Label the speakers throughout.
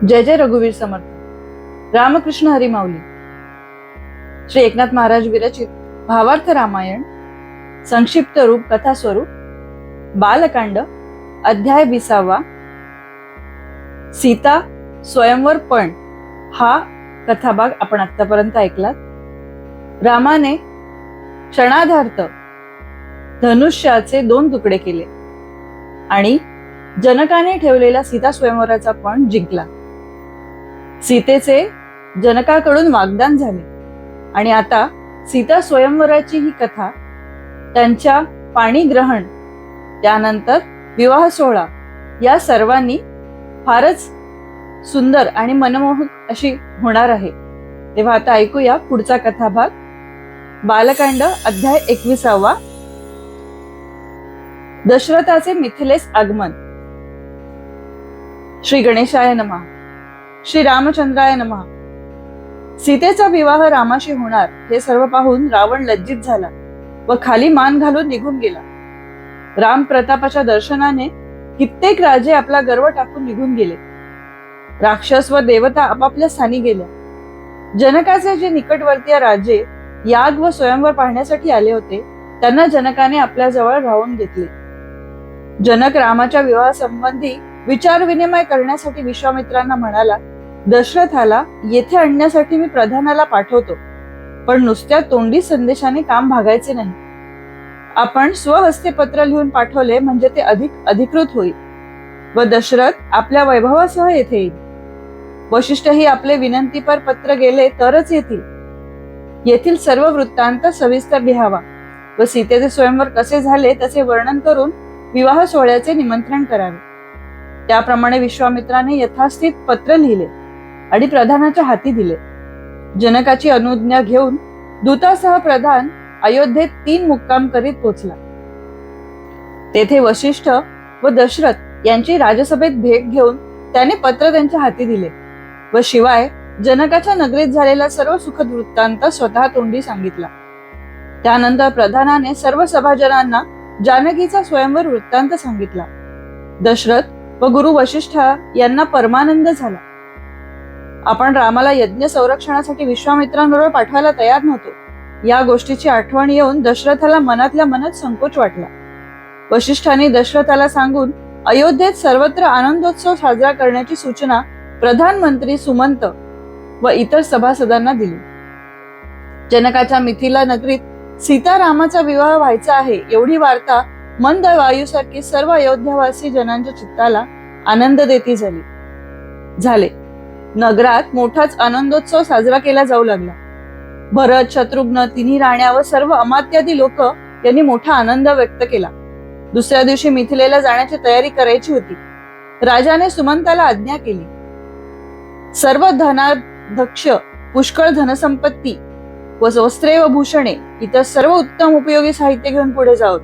Speaker 1: जय जय रघुवीर समर्थ। रामकृष्ण हरी माऊली। श्री एकनाथ महाराज विरचित भावार्थ रामायण संक्षिप्त रूप कथा स्वरूप बालकांड अध्याय 20। सीता स्वयंवर पण हा कथाभाग आपण आतापर्यंत ऐकलात। रामाने क्षणार्धात धनुष्याचे 2 तुकडे केले आणि जनकाने ठेवलेला सीता स्वयंवराचा पण जिंकला। सीतेचे जनकाकडून वाग्दान झाले आणि आता सीता स्वयंवराची ही कथा, त्यांच्या पाणीग्रहण, त्यानंतर विवाह सोहळा या सर्वांनी फारच सुंदर आणि मनमोहक अशी होणार आहे। तेव्हा आता ऐकूया पुढचा कथाभाग, बालकांड अध्याय 21। दशरथाचे मिथिलेस आगमन। श्री गणेशाय नमः। श्री रामचंद्राय नमः। सीतेचा विवाह रामाशी होणार हे सर्व पाहून रावण लज्जित झाला व खाली मान घालून निघून गेला। राम प्रतापाच्या दर्शनाने कित्येक राजे आपला गर्व टाकून निघून गेले। राक्षस व देवता आपापल्या स्थानी गेल्या। जनकाचे जे निकटवर्तीय राजे याग व स्वयंवर पाहण्यासाठी आले होते, त्यांना जनकाने आपल्या जवळ राहून घेतले। जनक रामाच्या विवाहासंबंधी विचार विनिमय करण्यासाठी विश्वामित्रांना म्हणाला, दशरथाला येथे आणण्यासाठी मी प्रधानाला पाठवतो, पण नुसत्या तोंडी संदेशाने काम भागायचे नाही। आपण स्वहस्ते पत्र लिहून पाठवले म्हणजे ते अधिक अधिकृत होईल व दशरथ आपल्या वैभवासह येथे येईल। वशिष्ठही आपले विनंतीपर पत्र गेले तरच येतील। येथील सर्व वृत्तांत सविस्तर लिहावा व सीतेचे स्वयंवर कसे झाले त्याचे वर्णन करून विवाह सोहळ्याचे निमंत्रण करावे। त्याप्रमाणे विश्वामित्राने यथास्थित पत्र लिहिले आणि प्रधानाच्या हाती दिले। जनकाची अनुज्ञा घेऊन दूतासह प्रधान अयोध्येत 3 मुक्काम करीत पोचला। तेथे वशिष्ठ व दशरथ यांची राजसभेत भेट घेऊन त्याने पत्र त्यांच्या हाती दिले व शिवाय जनकाच्या नगरीत झालेला सर्व सुखद वृत्तांत स्वतः तोंडी सांगितला। त्यानंतर प्रधानाने सर्व सभाजनांना जानकीचा स्वयंवर वृत्तांत सांगितला। दशरथ व गुरु वशिष्ठ यांना परमानंद झाला। आपण रामाला यज्ञ संरक्षणासाठी विश्वामित्रांबरोबर पाठवायला तयार नव्हतो, या गोष्टीची आठवण येऊन दशरथाला मनातल्या मनात संकोच वाटला। वशिष्ठांनी दशरथाला सांगून अयोध्येत सर्वत्र आनंदोत्सव साजरा करण्याची सूचना प्रधानमंत्री सुमंत व इतर सभासदांना दिली। जनकाच्या मिथिला नगरीत सीतारामाचा विवाह व्हायचा आहे एवढी वार्ता मंद वायूसारखी सर्व अयोध्यावासी जनांच्या चित्ताला आनंद देती झाले। नगरात मोठाच आनंदोत्सव साजरा केला जाऊ लागला। भरत, शत्रुघ्न, 3 राण्या व सर्व अमात्यादी लोक यांनी मोठा आनंद व्यक्त केला। दुसऱ्या दिवशी मिथिलेला जाण्याची तयारी करायची होती। राजाने सुमंताला आज्ञा केली, सर्व धनाध्यक्ष पुष्कळ धनसंपत्ती व वस्त्रे व भूषणे इतर सर्व उत्तम उपयोगी साहित्य घेऊन पुढे जावत।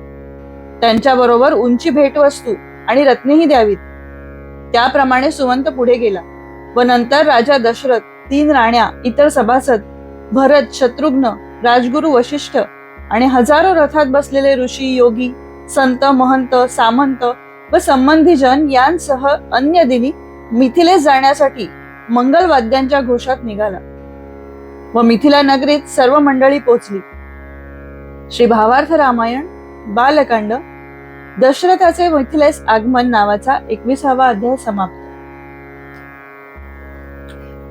Speaker 1: त्यांच्याबरोबर उंची भेटवस्तू आणि रत्नेही द्यावीत। त्याप्रमाणे सुमंत पुढे गेला व नंतर राजा दशरथ, 3 राण्या, इतर सभासद, भरत, शत्रुघ्न, राजगुरू वशिष्ठ आणि हजारो रथात बसलेले ऋषी, योगी, संत, महंत, सामंत व संबंधीजन यांसह अन्य दिनी मिथिलेस जाण्यासाठी मंगलवाद्यांच्या घोषात निघाला व मिथिला नगरीत सर्व मंडळी पोचली। श्री भावार्थ रामायण बालकांड दशरथाचे मिथिलेस आगमन नावाचा 21वा अध्याय समाप्त।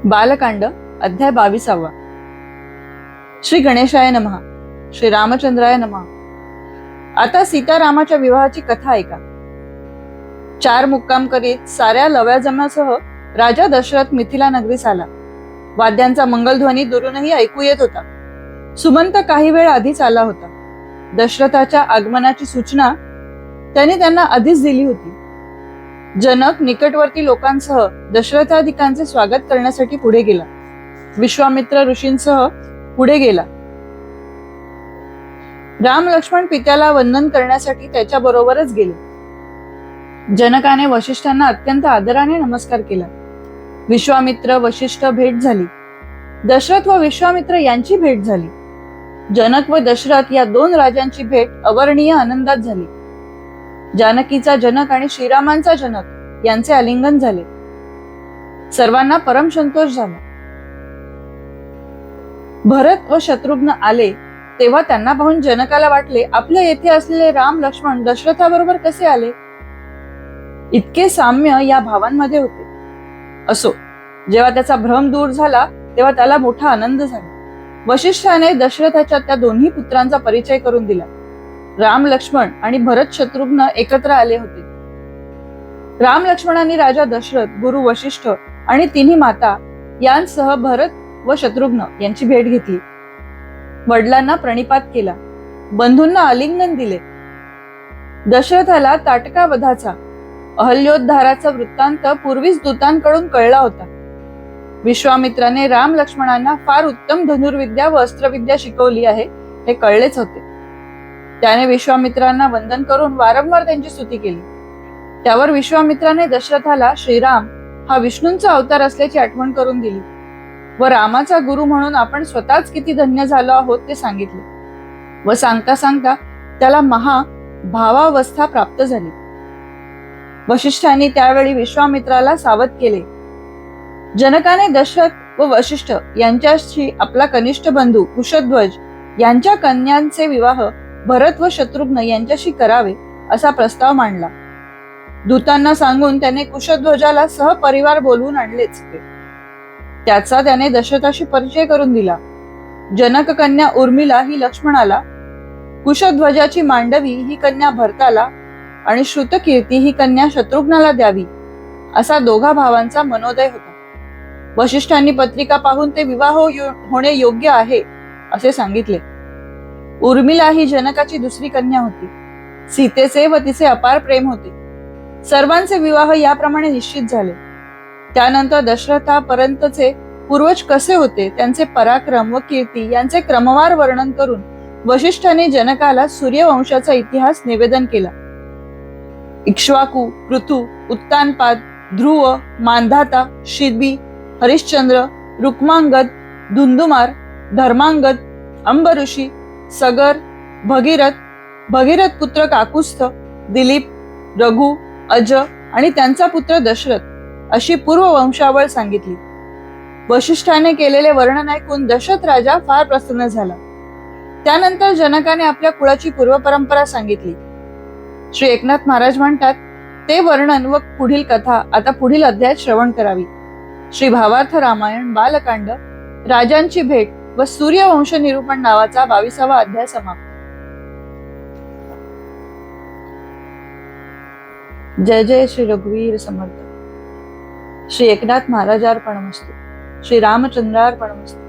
Speaker 1: बालकांड अध्याय 22। श्री गणेशाय नमः। श्री रामचंद्राय नमः। आता सीतारामाच्या विवाहाची कथा ऐका। 4 मुक्काम करीत साऱ्या लव्याजमासह राजा दशरथ मिथिला नगरीस आला। वाद्यांचा मंगलध्वनी दुरूनही ऐकू येत होता। सुमंत काही वेळ आधीच आला होता। दशरथाच्या आगमनाची सूचना त्याने त्यांना आधीच दिली होती। जनक निकटवर्ती लोकांसह दशरथाधिकांचे स्वागत करण्यासाठी पुढे गेला। विश्वामित्र ऋषींसह पुढे गेला। राम लक्ष्मण पित्याला वंदन करण्यासाठी त्याच्या बरोबरच गेले। जनकाने वशिष्ठांना अत्यंत आदराने नमस्कार केला। विश्वामित्र वशिष्ठ भेट झाली। दशरथ व विश्वामित्र यांची भेट झाली। जनक व दशरथ या 2 राजांची भेट अवर्णीय आनंदात झाली। जानकीचा जनक आणि श्रीरामांचा जनक यांचे आलिंगन झाले। सर्वांना परम संतोष झाला. भरत व शत्रुघ्न आले तेव्हा त्यांना पाहून जनकाला वाटले, आपल्या येथे असलेले राम लक्ष्मण दशरथाबरोबर कसे आले? इतके साम्य या भावांमध्ये होते. असो, जेव्हा त्याचा भ्रम दूर झाला तेव्हा त्याला मोठा आनंद झाला. वशिष्ठाने दशरथाच्या त्या दोन्ही पुत्रांचा परिचय करून दिला. राम लक्ष्मण आणि भरत शत्रुघ्न एकत्र आले होते. राम लक्ष्मणांनी राजा दशरथ, गुरु वशिष्ठ आणि तिन्ही माता यांसह भरत व शत्रुघ्न यांची भेट घेतली. वडिलांना प्रणिपात केला, बंधूंना आलिंगन दिले. दशरथाला ताटका वधाचा, अहल्योद्धाराचा वृत्तांत पूर्वीच दूतांकडून कळला होता. विश्वामित्राने राम लक्ष्मणांना फार उत्तम धनुर्विद्या व अस्त्रविद्या शिकवली आहे हे कळलेच होते. त्याने विश्वामित्रांना वंदन करून वारंवार त्यांची स्तुती केली. त्यावर विश्वामित्राने दशरथाला श्रीराम हा विष्णूंचा अवतार असल्याची आठवण करून दिली व रामाचा गुरु म्हणून आपण स्वतःच किती धन्य झालो आहोत ते सांगितले व सांगता सांगता त्याला भावावस्था प्राप्त झाली. वशिष्ठांनी त्यावेळी विश्वामित्राला सावध केले. जनकाने दशरथ व वशिष्ठ यांच्याशी आपला कनिष्ठ बंधू कुशध्वज यांच्या कन्यांचे विवाह भरत व शत्रुघ्न यांच्याशी करावे असा प्रस्ताव मांडला. दूतांना सांगून त्याने कुशध्वजाला सहपरिवार बोलवून आणलेच. त्याचा त्याने दशरथाशी परिचय करून दिला. जनक कन्या उर्मिला ही लक्ष्मणाला, कुशध्वजाची मांडवी ही कन्या भरताला आणि श्रुतकीर्ती ही कन्या शत्रुघ्नाला द्यावी असा दोघा भावांचा मनोदय होता. वशिष्ठांनी पत्रिका पाहून ते विवाह होणे योग्य आहे असे सांगितले. उर्मिला ही जनकाची दुसरी कन्या होती. सीतेचे व तिचे अपार प्रेम होते. सर्वांचे विवाह याप्रमाणे निश्चित झाले. त्यानंतर दशरथापर्यंतचे पूर्वज कसे होते, त्यांचे पराक्रम व कीर्ती यांचे क्रमवार वर्णन करून वशिष्ठाने जनकाला सूर्यवंशाचा इतिहास निवेदन केला. इक्ष्वाकू, पृथु, उत्तानपाद, ध्रुव, मांधाता, शिबी, हरिश्चंद्र, रुक्मांगद, धुंदुमार, धर्मांगद, अंबऋषी, सगर, भगीरथ पुत्र काकुस्थ, दिलीप, रघु, अज आणि त्यांचा पुत्र दशरथ अशी पूर्व वंशावळ सांगितली. वशिष्ठाने केलेले वर्णन ऐकून दशरथ राजा फार प्रसन्न झाला. त्यानंतर जनकाने आपल्या कुळाची पूर्वपरंपरा सांगितली. श्री एकनाथ महाराज म्हणतात, ते वर्णन व पुढील कथा आता पुढील अध्यायात श्रवण करावी. श्री भावार्थ रामायण बालकांड राजांची भेट व सूर्यवंश निरूपण नावाचा 22वा अध्याय समाप्त. जय जय श्री रघुवीर समर्थ. श्री एकनाथ महाराजार्पणमस्तु. श्री रामचंद्रार्पणमस्तु.